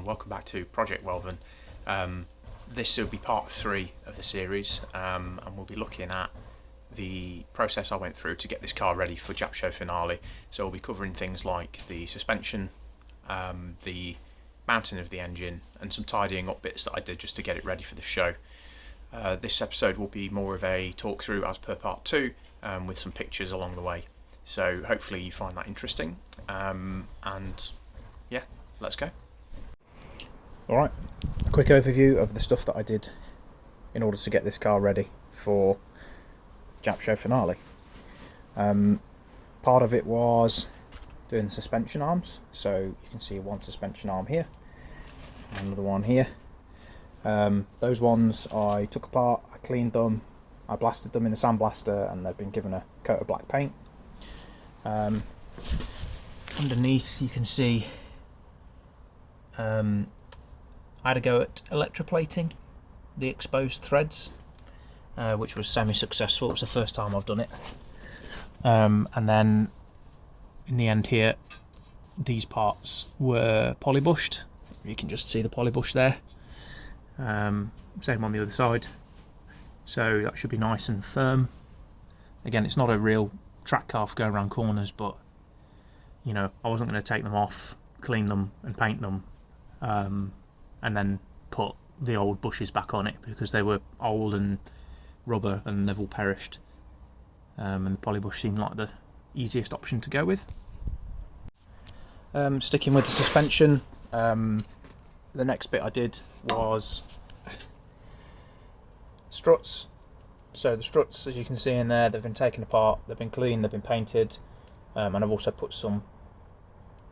welcome back to Project Welven. This will be part 3 of the series, and we'll be looking at the process I went through to get this car ready for Japshow Finale. So we'll be covering things like the suspension, the mounting of the engine, and some tidying up bits that I did just to get it ready for the show. This episode will be more of a talk through as per part 2, with some pictures along the way. So hopefully you find that interesting, and yeah, let's go. Alright, a quick overview of the stuff that I did in order to get this car ready for Japshow Finale. Part of it was doing the suspension arms, so you can see one suspension arm here, another one here. Those ones I took apart, I cleaned them, I blasted them in the sandblaster, and they've been given a coat of black paint. Underneath you can see I had a go at electroplating the exposed threads, which was semi-successful. It was the first time I've done it. And then in the end here, these parts were polybushed. You can just see the polybush there. Same on the other side. So that should be nice and firm. Again, it's not a real track car for going around corners, but you know, I wasn't going to take them off, clean them and paint them, and then put the old bushes back on it because they were old and rubber and they've all perished. And the polybush seemed like the easiest option to go with. Sticking with the suspension, the next bit I did was struts. So the struts, as you can see in there, they've been taken apart, they've been cleaned, they've been painted, and I've also put some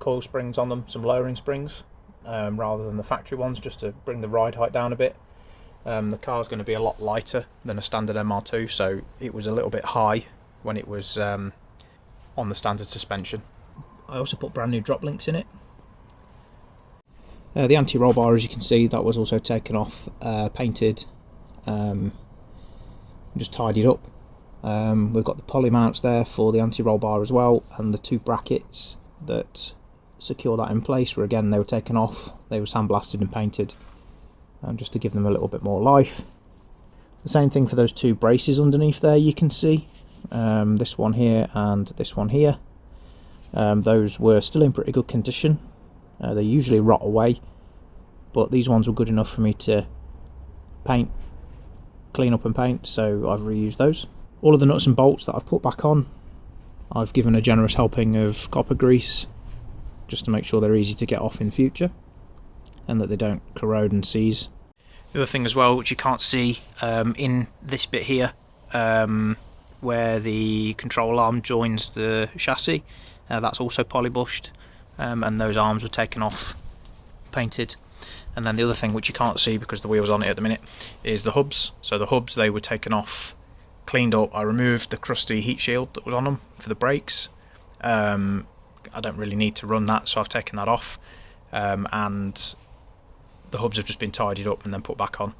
coil springs on them, some lowering springs, rather than the factory ones, just to bring the ride height down a bit. The car's going to be a lot lighter than a standard MR2, so it was a little bit high when it was on the standard suspension. I also put brand new drop links in it. The anti-roll bar, as you can see, that was also taken off, painted, just tidied up. We've got the poly mounts there for the anti-roll bar as well, and the 2 brackets that secure that in place were, again, they were taken off, they were sandblasted and painted, just to give them a little bit more life. The same thing for those 2 braces underneath there, you can see, this one here and this one here. Those were still in pretty good condition. They usually rot away, but these ones were good enough for me to paint, clean up and paint, so I've reused those. All of the nuts and bolts that I've put back on, I've given a generous helping of copper grease, just to make sure they're easy to get off in future and that they don't corrode and seize. The other thing as well, which you can't see, in this bit here, where the control arm joins the chassis, that's also polybushed, and those arms were taken off, painted. And then the other thing, which you can't see because the wheel's on it at the minute, is the hubs. So the hubs, they were taken off, cleaned up. I removed the crusty heat shield that was on them for the brakes. I don't really need to run that, so I've taken that off, and the hubs have just been tidied up and then put back on.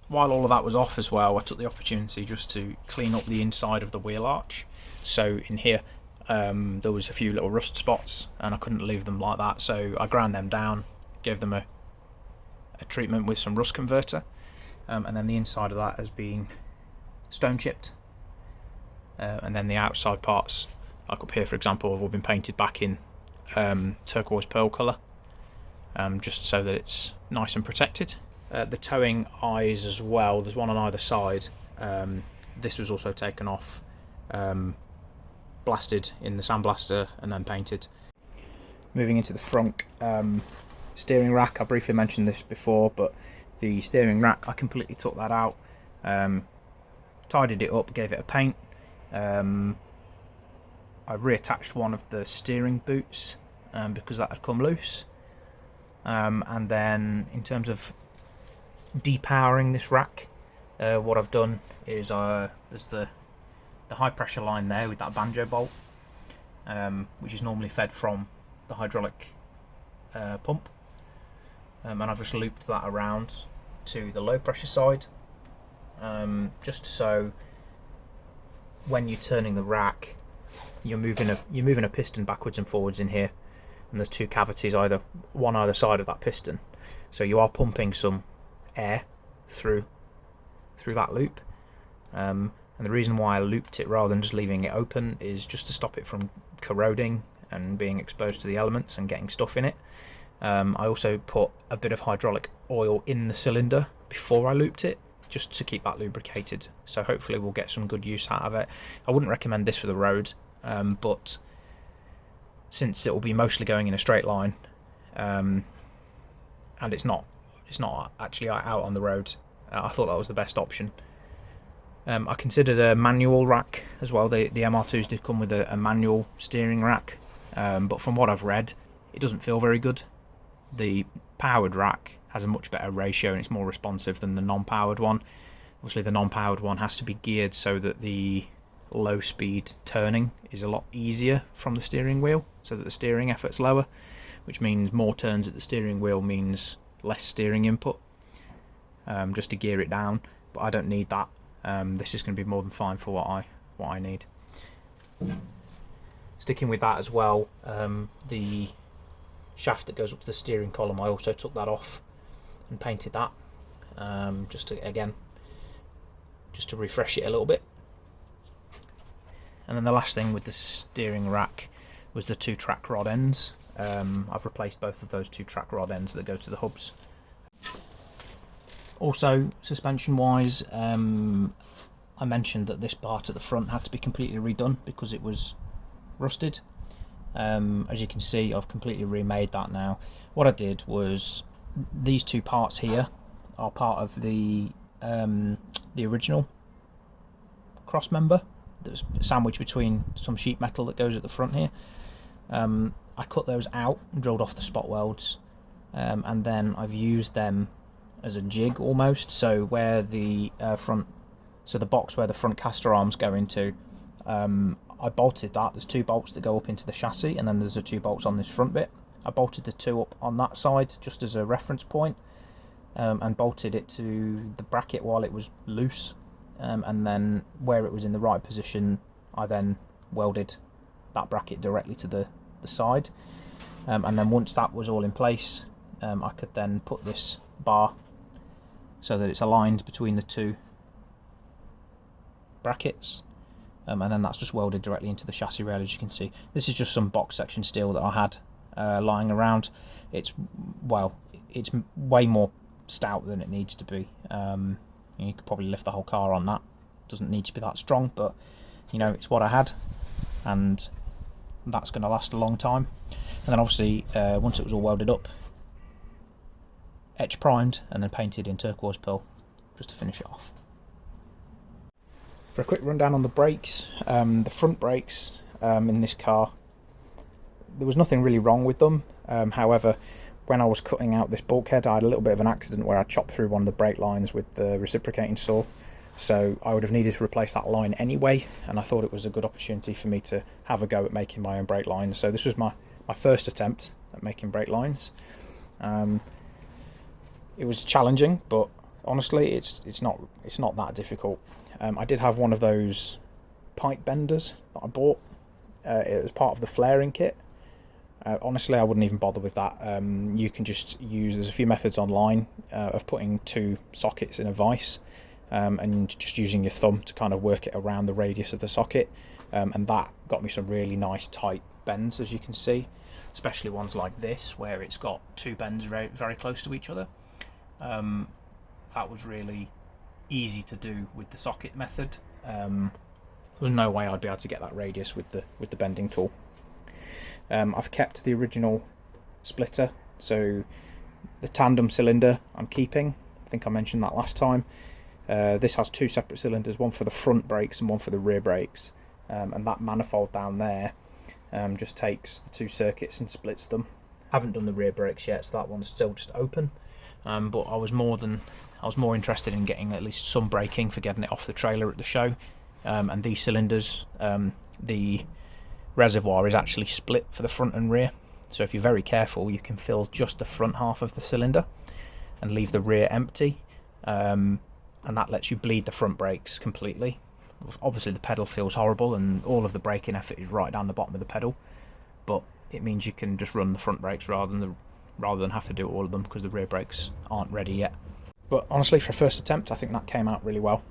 While all of that was off as well, I took the opportunity just to clean up the inside of the wheel arch. So in here, there was a few little rust spots and I couldn't leave them like that, so I ground them down, gave them a treatment with some rust converter, and then the inside of that has been stone chipped, and then the outside parts, like up here for example, have all been painted back in turquoise pearl colour, just so that it's nice and protected. The towing eyes as well, there's one on either side. This was also taken off, blasted in the sandblaster and then painted. Moving into the front, steering rack, I briefly mentioned this before, but the steering rack, I completely took that out, tidied it up, gave it a paint. I reattached one of the steering boots because that had come loose, and then in terms of depowering this rack, what I've done is there's the high pressure line there with that banjo bolt, which is normally fed from the hydraulic pump, and I've just looped that around to the low pressure side, just so when you're turning the rack, you're moving a piston backwards and forwards in here, and there's 2 cavities one either side of that piston, so you are pumping some air through that loop. And the reason why I looped it rather than just leaving it open is just to stop it from corroding and being exposed to the elements and getting stuff in it. I also put a bit of hydraulic oil in the cylinder before I looped it, just to keep that lubricated, so hopefully we'll get some good use out of it. I wouldn't recommend this for the road, but since it will be mostly going in a straight line, and it's not actually out on the road, I thought that was the best option. I considered a manual rack as well. The MR2s did come with a manual steering rack, but from what I've read, it doesn't feel very good. The powered rack has a much better ratio and it's more responsive than the non-powered one. Obviously the non-powered one has to be geared so that the low speed turning is a lot easier from the steering wheel, so that the steering effort's lower, which means more turns at the steering wheel means less steering input, just to gear it down. But I don't need that. This is going to be more than fine for what I need. Sticking with that as well, the shaft that goes up to the steering column, I also took that off and painted that, just to refresh it a little bit. And then the last thing with the steering rack was the 2 track rod ends. I've replaced both of those 2 track rod ends that go to the hubs. Also, suspension wise, I mentioned that this part at the front had to be completely redone because it was rusted. As you can see, I've completely remade that now. What I did was, these 2 parts here are part of the original cross member that's sandwiched between some sheet metal that goes at the front here. I cut those out and drilled off the spot welds, and then I've used them as a jig almost. So where the the box where the front caster arms go into, I bolted that. There's 2 bolts that go up into the chassis, and then there's the 2 bolts on this front bit. I bolted the 2 up on that side just as a reference point, and bolted it to the bracket while it was loose, and then where it was in the right position, I then welded that bracket directly to the side, and then once that was all in place, I could then put this bar so that it's aligned between the 2 brackets, and then that's just welded directly into the chassis rail. As you can see, this is just some box section steel that I had lying around. It's way more stout than it needs to be. You could probably lift the whole car on that. Doesn't need to be that strong, but you know, it's what I had, and that's going to last a long time. And then obviously once it was all welded up, etch primed and then painted in turquoise pearl just to finish it off. For a quick rundown on the brakes, the front brakes in this car, there was nothing really wrong with them. However, when I was cutting out this bulkhead, I had a little bit of an accident where I chopped through one of the brake lines with the reciprocating saw, so I would have needed to replace that line anyway, and I thought it was a good opportunity for me to have a go at making my own brake lines. So this was my first attempt at making brake lines. It was challenging, but honestly it's not that difficult. I did have one of those pipe benders that I bought. It was part of the flaring kit. Honestly, I wouldn't even bother with that. You can just use, there's a few methods online of putting 2 sockets in a vise, and just using your thumb to kind of work it around the radius of the socket, and that got me some really nice tight bends, as you can see, especially ones like this where it's got 2 bends very, very close to each other. That was really easy to do with the socket method. There was no way I'd be able to get that radius with the bending tool. I've kept the original splitter, so the tandem cylinder I'm keeping. I think I mentioned that last time. This has 2 separate cylinders, one for the front brakes and one for the rear brakes, and that manifold down there just takes the 2 circuits and splits them. I haven't done the rear brakes yet, so that one's still just open, but I was more interested in getting at least some braking for getting it off the trailer at the show, and these cylinders, the reservoir is actually split for the front and rear, so if you're very careful you can fill just the front half of the cylinder and leave the rear empty, and that lets you bleed the front brakes completely. Obviously the pedal feels horrible and all of the braking effort is right down the bottom of the pedal, but it means you can just run the front brakes rather than have to do all of them, because the rear brakes aren't ready yet. But honestly, for a first attempt, I think that came out really well.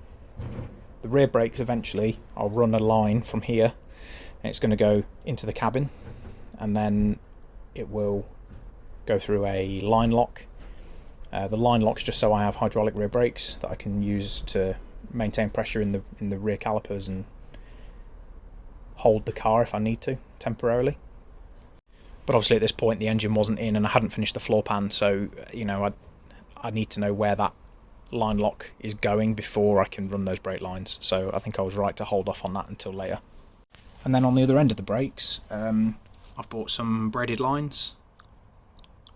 The rear brakes, eventually I'll run a line from here and it's going to go into the cabin, and then it will go through a line lock. The line lock's just so I have hydraulic rear brakes that I can use to maintain pressure in the rear calipers and hold the car if I need to temporarily. But obviously at this point the engine wasn't in and I hadn't finished the floor pan, so you know, I need to know where that line lock is going before I can run those brake lines, so I think I was right to hold off on that until later. And then on the other end of the brakes, I've bought some braided lines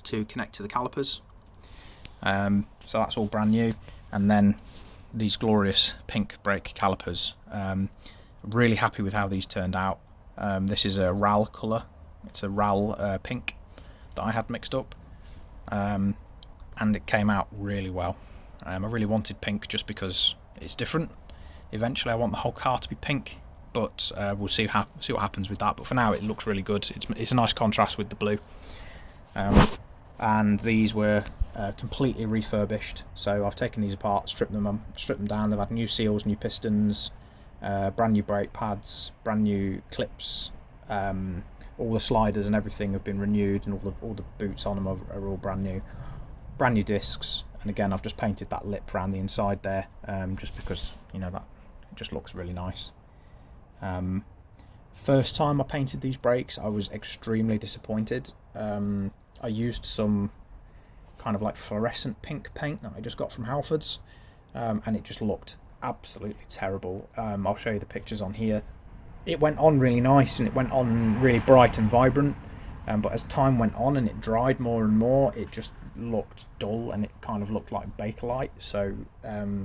to connect to the calipers, so that's all brand new. And then these glorious pink brake calipers, really happy with how these turned out. This is a RAL colour, it's a RAL pink that I had mixed up, and it came out really well. I really wanted pink just because it's different. Eventually I want the whole car to be pink, but we'll see what happens with that. But for now it looks really good. It's a nice contrast with the blue. And these were completely refurbished, so I've taken these apart, stripped them down. They've had new seals, new pistons, brand new brake pads, brand new clips, all the sliders and everything have been renewed, and all the boots on them are all brand new discs. And again, I've just painted that lip around the inside there, just because, you know, that it just looks really nice. First time I painted these brakes, I was extremely disappointed. I used some kind of like fluorescent pink paint that I just got from Halfords, and it just looked absolutely terrible. I'll show you the pictures on here. It went on really nice and it went on really bright and vibrant, but as time went on and it dried more and more, it just looked dull and it kind of looked like Bakelite. So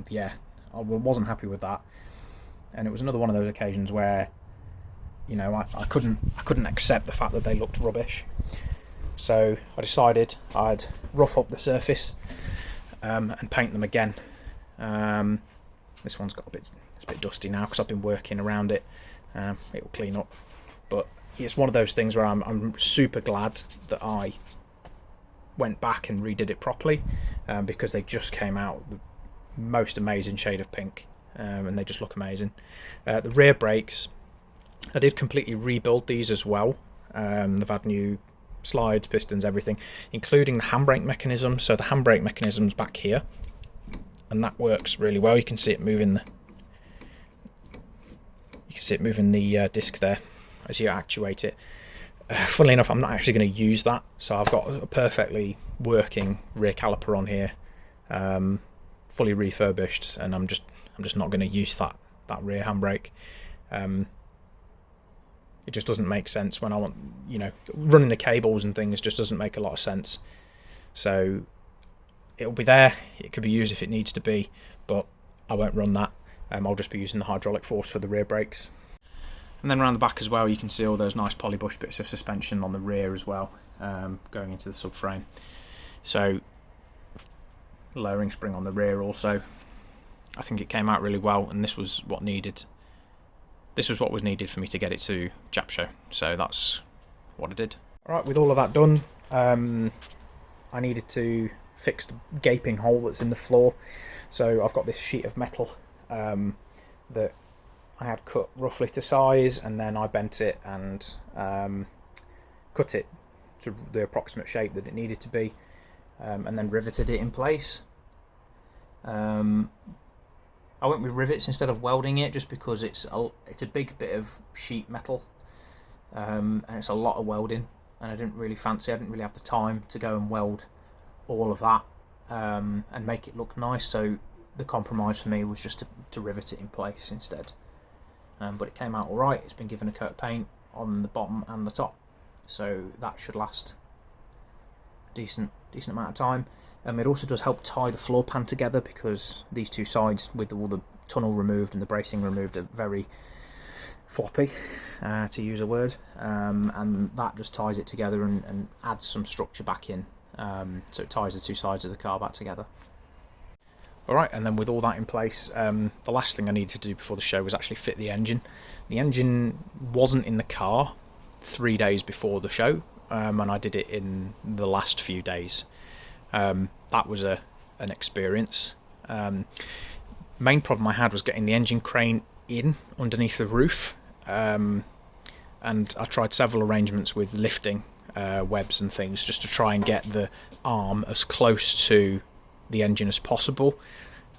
yeah, I wasn't happy with that, and it was another one of those occasions where, you know, I couldn't accept the fact that they looked rubbish. So I decided I'd rough up the surface and paint them again. This one's got it's a bit dusty now because I've been working around it. It will clean up, but it's one of those things where I'm super glad that I went back and redid it properly, because they just came out the most amazing shade of pink, and they just look amazing. The rear brakes, I did completely rebuild these as well. They've had new slides, pistons, everything, including the handbrake mechanism. So the handbrake mechanism's back here, and that works really well. You can see it moving the disc there as you actuate it. Funnily enough, I'm not actually going to use that, so I've got a perfectly working rear caliper on here, fully refurbished, and I'm just not going to use that rear handbrake. It just doesn't make sense when I want, you know, running the cables and things just doesn't make a lot of sense. So it'll be there, it could be used if it needs to be, but I won't run that. I'll just be using the hydraulic force for the rear brakes. And then around the back as well, you can see all those nice polybush bits of suspension on the rear as well, going into the subframe. So lowering spring on the rear also. I think it came out really well, and this was what needed. This was what was needed for me to get it to Japshow, so that's what I did. Alright, with all of that done, I needed to fix the gaping hole that's in the floor. So I've got this sheet of metal that I had cut roughly to size, and then I bent it and cut it to the approximate shape that it needed to be, and then riveted it in place. I went with rivets instead of welding it, just because it's a big bit of sheet metal, and it's a lot of welding, and I didn't really have the time to go and weld all of that and make it look nice. So the compromise for me was just to rivet it in place instead. But it came out alright. It's been given a coat of paint on the bottom and the top, so that should last a decent amount of time. It also does help tie the floor pan together, because these two sides, with all the tunnel removed and the bracing removed, are very floppy, to use a word, and that just ties it together and adds some structure back in, so it ties the two sides of the car back together. Alright, and then with all that in place, the last thing I needed to do before the show was actually fit the engine. The engine wasn't in the car, 3 days before the show, and I did it in the last few days. That was an experience. Main problem I had was getting the engine crane in underneath the roof, and I tried several arrangements with lifting webs and things just to try and get the arm as close to the engine as possible,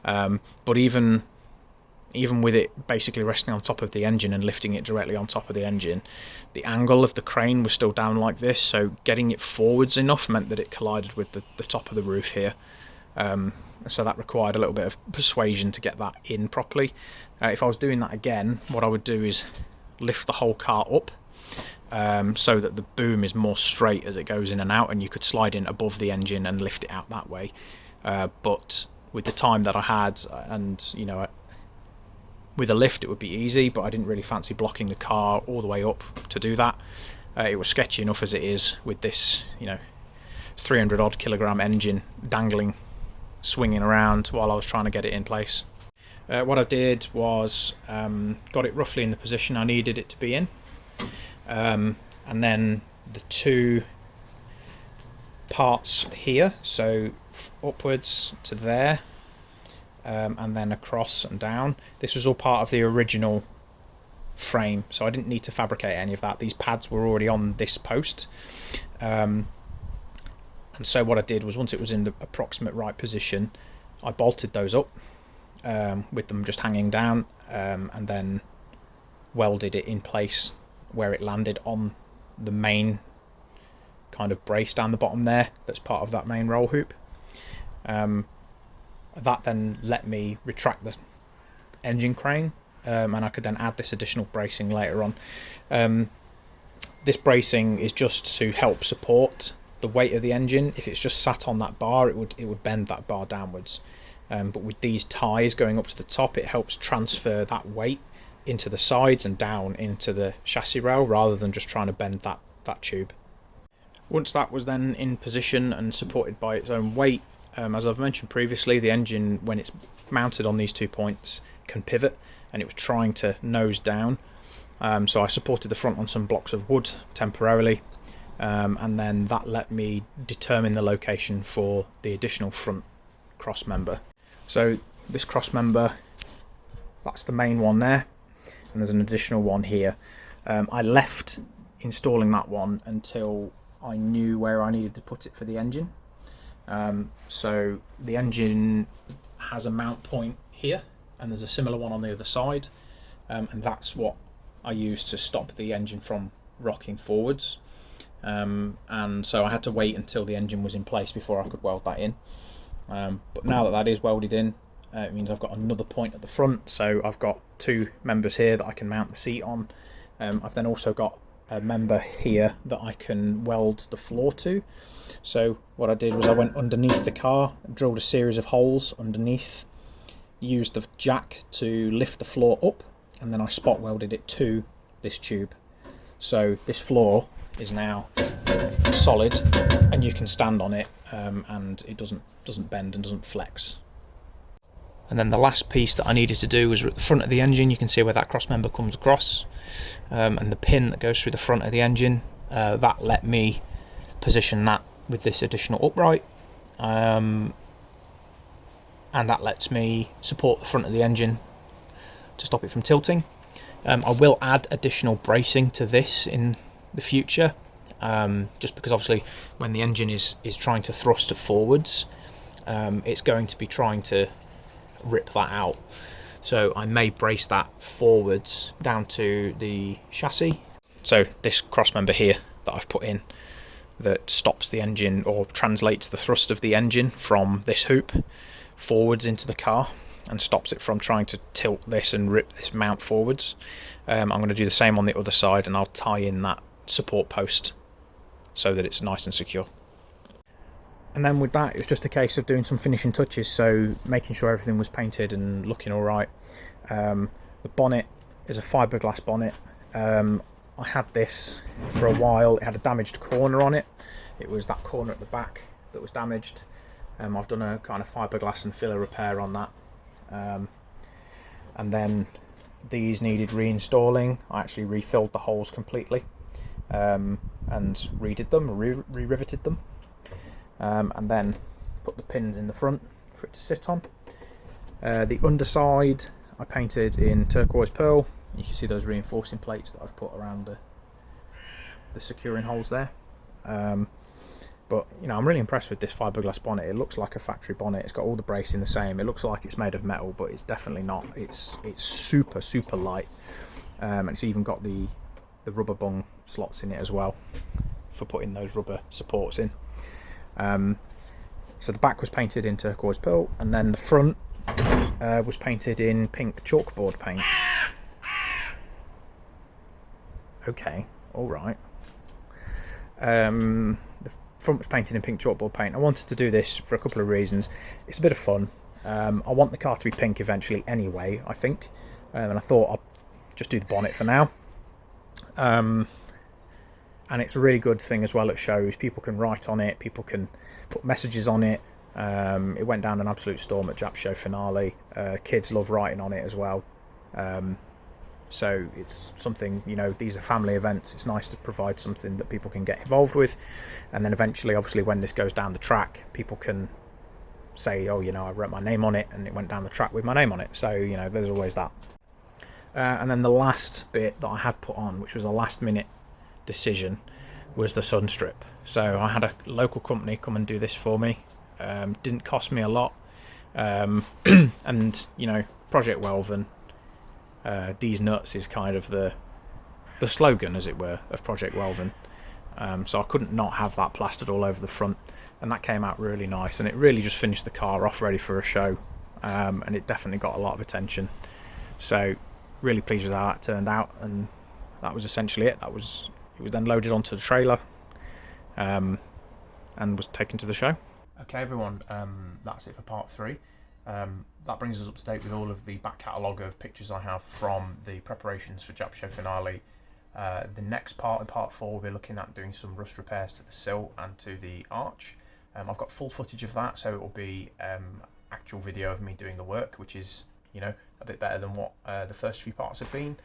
but even with it basically resting on top of the engine and lifting it directly on top of the engine, the angle of the crane was still down like this, so getting it forwards enough meant that it collided with the top of the roof here. So that required a little bit of persuasion to get that in properly. If I was doing that again, what I would do is lift the whole car up, so that the boom is more straight as it goes in and out, and you could slide in above the engine and lift it out that way. But with the time that I had, and you know, with a lift it would be easy, but I didn't really fancy blocking the car all the way up to do that. It was sketchy enough as it is with this, you know, 300 odd kilogram engine dangling, swinging around while I was trying to get it in place. What I did was got it roughly in the position I needed it to be in, and then the two parts here, so upwards to there, and then across and down. This was all part of the original frame, so I didn't need to fabricate any of that. These pads were already on this post, and so what I did was, once it was in the approximate right position, I bolted those up with them just hanging down, and then welded it in place where it landed on the main kind of brace down the bottom there that's part of that main roll hoop. That then let me retract the engine crane, and I could then add this additional bracing later on. This bracing is just to help support the weight of the engine. If it's just sat on that bar, it would bend that bar downwards. But with these ties going up to the top, it helps transfer that weight into the sides and down into the chassis rail, rather than just trying to bend that tube. Once that was then in position and supported by its own weight, as I've mentioned previously, the engine, when it's mounted on these 2 points, can pivot, and it was trying to nose down. So I supported the front on some blocks of wood temporarily, and then that let me determine the location for the additional front cross member. So this cross member, that's the main one there, and there's an additional one here. I left installing that one until I knew where I needed to put it for the engine. So the engine has a mount point here, and there's a similar one on the other side, and that's what I used to stop the engine from rocking forwards. And so I had to wait until the engine was in place before I could weld that in. But now that is welded in, it means I've got another point at the front, so I've got two members here that I can mount the seat on. I've then also got a member here that I can weld the floor to. So what I did was I went underneath the car, drilled a series of holes underneath, used the jack to lift the floor up, and then I spot welded it to this tube. So this floor is now solid, and you can stand on it, and it doesn't bend and doesn't flex. And then the last piece that I needed to do was at the front of the engine. You can see where that cross member comes across, and the pin that goes through the front of the engine, that let me position that with this additional upright, and that lets me support the front of the engine to stop it from tilting. I will add additional bracing to this in the future, just because obviously when the engine is trying to thrust forwards, it's going to be trying to rip that out. So I may brace that forwards down to the chassis. So this cross member here that I've put in that stops the engine, or translates the thrust of the engine from this hoop forwards into the car and stops it from trying to tilt this and rip this mount forwards. I'm going to do the same on the other side, and I'll tie in that support post so that it's nice and secure. And then with that, it was just a case of doing some finishing touches, so making sure everything was painted and looking all right. The bonnet is a fiberglass bonnet. I had this for a while. It had a damaged corner on it. It was that corner at the back that was damaged. I've done a kind of fiberglass and filler repair on that. And then these needed reinstalling. I actually refilled the holes completely. and redid them, re-riveted them, and then put the pins in the front for it to sit on. The underside I painted in turquoise pearl. You can see those reinforcing plates that I've put around the securing holes there. But you know, I'm really impressed with this fiberglass bonnet. It looks like a factory bonnet. It's got all the bracing the same. It looks like it's made of metal, but it's definitely not. It's super light, and it's even got the rubber bung slots in it as well for putting those rubber supports in. So the back was painted in turquoise pearl, and then the front was painted in pink chalkboard paint. Okay, all right. The front was painted in pink chalkboard paint. I wanted to do this for a couple of reasons. It's a bit of fun. I want the car to be pink eventually anyway, I think. And I thought I'll just do the bonnet for now. And it's a really good thing as well. It shows people can write on it, people can put messages on it. It went down an absolute storm at Japshow Finale. Kids love writing on it as well. So it's something, you know, these are family events. It's nice to provide something that people can get involved with. And then eventually, obviously, when this goes down the track, people can say, oh, you know, I wrote my name on it and it went down the track with my name on it. So, you know, there's always that. And then the last bit that I had put on, which was a last minute decision, was the sun strip. So I had a local company come and do this for me. Didn't cost me a lot. And, you know, Project Welven, these nuts is kind of the slogan, as it were, of Project Welven. So I couldn't not have that plastered all over the front, and that came out really nice, and it really just finished the car off ready for a show, and it definitely got a lot of attention. So really pleased with how that turned out, and that was essentially it. It was then loaded onto the trailer, and was taken to the show. Okay everyone, that's it for part 3. That brings us up to date with all of the back catalogue of pictures I have from the preparations for Japshow Finale. The next part, in part 4, we'll be looking at doing some rust repairs to the sill and to the arch. I've got full footage of that, so it will be actual video of me doing the work, which is, you know, a bit better than what the first few parts have been.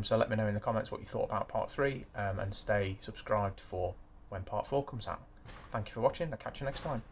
So let me know in the comments what you thought about part 3, and stay subscribed for when part 4 comes out. Thank you for watching. I'll catch you next time.